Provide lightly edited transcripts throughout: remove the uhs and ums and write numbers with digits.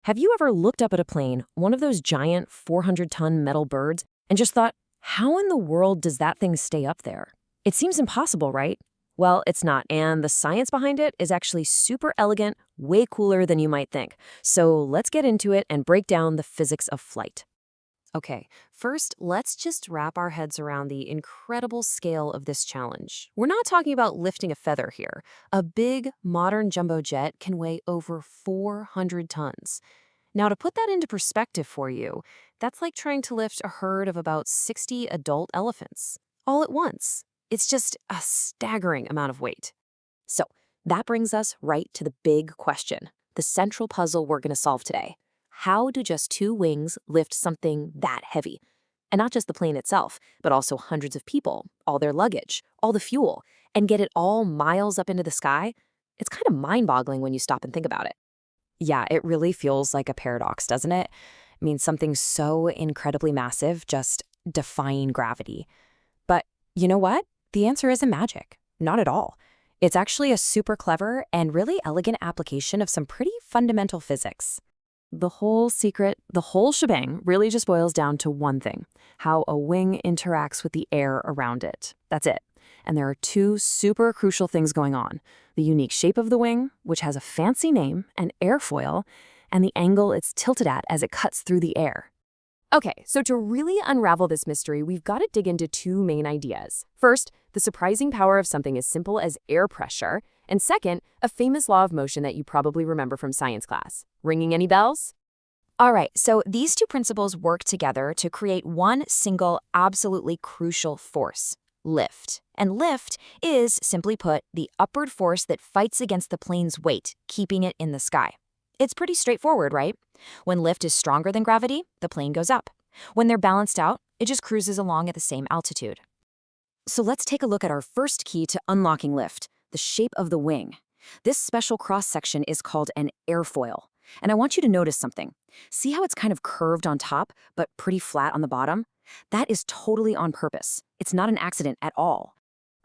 Have you ever looked up at a plane, one of those giant 400-ton metal birds, and just thought, how in the world does that thing stay up there? It seems impossible, right? Well, it's not, and the science behind it is actually super elegant, way cooler than you might think. So let's get into it and break down the physics of flight. Okay, first, let's just wrap our heads around the incredible scale of this challenge. We're not talking about lifting a feather here. A big, modern jumbo jet can weigh over 400 tons. Now, to put that into perspective for you, that's like trying to lift a herd of about 60 adult elephants, all at once. It's just a staggering amount of weight. So, that brings us right to the big question, the central puzzle we're going to solve today. How do just two wings lift something that heavy? And not just the plane itself, but also hundreds of people, all their luggage, all the fuel, and get it all miles up into the sky? It's kind of mind-boggling when you stop and think about it. Yeah, it really feels like a paradox, doesn't it? I mean, something so incredibly massive just defying gravity. But you know what? The answer isn't magic. Not at all. It's actually a super clever and really elegant application of some pretty fundamental physics. The whole secret, the whole shebang really just boils down to one thing: how a wing interacts with the air around it. That's it. And there are two super crucial things going on: the unique shape of the wing, which has a fancy name, an airfoil, and the angle it's tilted at as it cuts through the air. Okay, so to really unravel this mystery, we've got to dig into two main ideas. First, the surprising power of something as simple as air pressure, and second, a famous law of motion that you probably remember from science class. Ringing any bells? All right, so these two principles work together to create one single, absolutely crucial force: lift. And lift is, simply put, the upward force that fights against the plane's weight, keeping it in the sky. It's pretty straightforward, right? When lift is stronger than gravity, the plane goes up. When they're balanced out, it just cruises along at the same altitude. So let's take a look at our first key to unlocking lift: the shape of the wing. This special cross-section is called an airfoil. And I want you to notice something. See how it's kind of curved on top, but pretty flat on the bottom? That is totally on purpose. It's not an accident at all.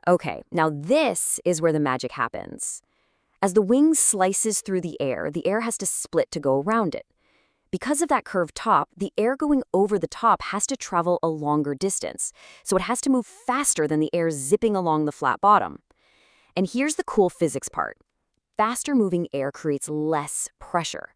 Okay, now this is where the magic happens. As the wing slices through the air has to split to go around it. Because of that curved top, the air going over the top has to travel a longer distance, so it has to move faster than the air zipping along the flat bottom. And here's the cool physics part. Faster moving air creates less pressure.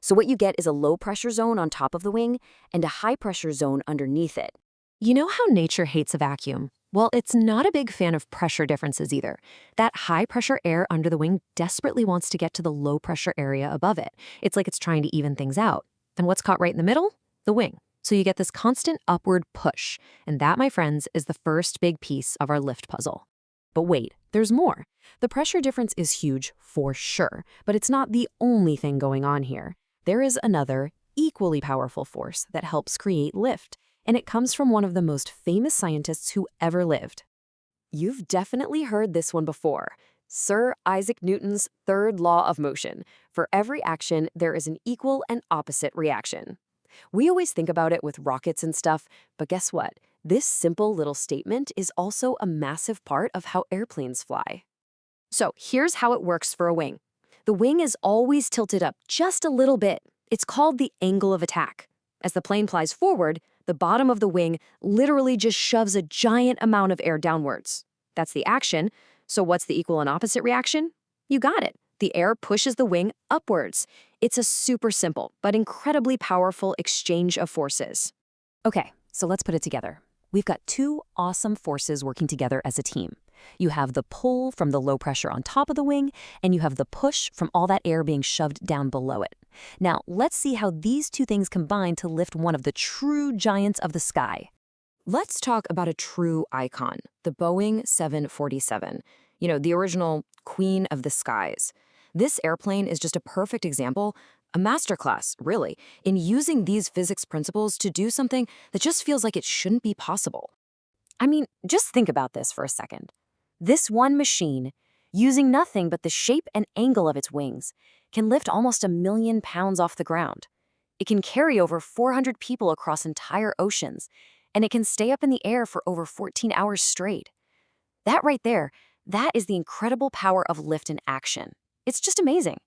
So what you get is a low pressure zone on top of the wing and a high pressure zone underneath it. You know how nature hates a vacuum? Well, it's not a big fan of pressure differences either. That high-pressure air under the wing desperately wants to get to the low-pressure area above it. It's like it's trying to even things out. And what's caught right in the middle? The wing. So you get this constant upward push. And that, my friends, is the first big piece of our lift puzzle. But wait, there's more. The pressure difference is huge for sure, but it's not the only thing going on here. There is another, equally powerful force that helps create lift. And it comes from one of the most famous scientists who ever lived. You've definitely heard this one before: Sir Isaac Newton's third law of motion. For every action, there is an equal and opposite reaction. We always think about it with rockets and stuff, but guess what? This simple little statement is also a massive part of how airplanes fly. So here's how it works for a wing. The wing is always tilted up just a little bit. It's called the angle of attack. As the plane flies forward, the bottom of the wing literally just shoves a giant amount of air downwards. That's the action. So what's the equal and opposite reaction? You got it. The air pushes the wing upwards. It's a super simple but incredibly powerful exchange of forces. Okay, so let's put it together. We've got two awesome forces working together as a team. You have the pull from the low pressure on top of the wing, and you have the push from all that air being shoved down below it. Now, let's see how these two things combine to lift one of the true giants of the sky. Let's talk about a true icon, the Boeing 747. You know, the original queen of the skies. This airplane is just a perfect example, a masterclass, really, in using these physics principles to do something that just feels like it shouldn't be possible. I mean, just think about this for a second. This one machine, using nothing but the shape and angle of its wings, can lift almost 1,000,000 pounds off the ground. It can carry over 400 people across entire oceans, and it can stay up in the air for over 14 hours straight. That right there, that is the incredible power of lift in action. It's just amazing.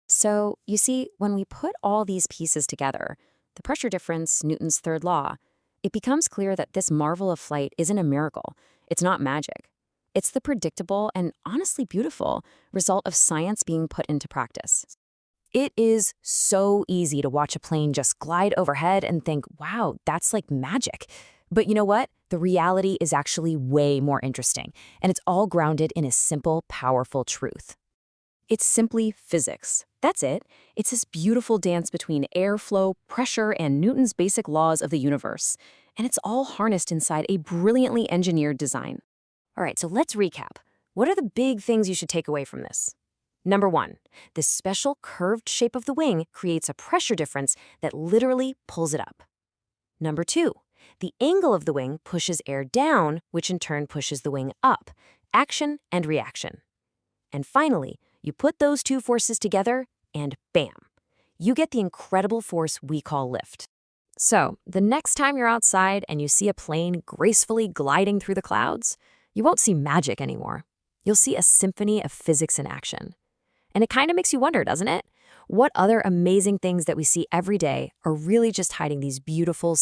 So, you see, when we put all these pieces together, the pressure difference, Newton's third law, it becomes clear that this marvel of flight isn't a miracle. It's not magic. It's the predictable and honestly beautiful result of science being put into practice. It is so easy to watch a plane just glide overhead and think, wow, that's like magic. But you know what? The reality is actually way more interesting, and it's all grounded in a simple, powerful truth. It's simply physics. That's it. It's this beautiful dance between airflow, pressure, and Newton's basic laws of the universe. And it's all harnessed inside a brilliantly engineered design. All right, so let's recap. What are the big things you should take away from this? Number one, this special curved shape of the wing creates a pressure difference that literally pulls it up. Number two, the angle of the wing pushes air down, which in turn pushes the wing up. Action and reaction. And finally, you put those two forces together, and bam, you get the incredible force we call lift. So, the next time you're outside and you see a plane gracefully gliding through the clouds, you won't see magic anymore. You'll see a symphony of physics in action. And it kind of makes you wonder, doesn't it? What other amazing things that we see every day are really just hiding these beautiful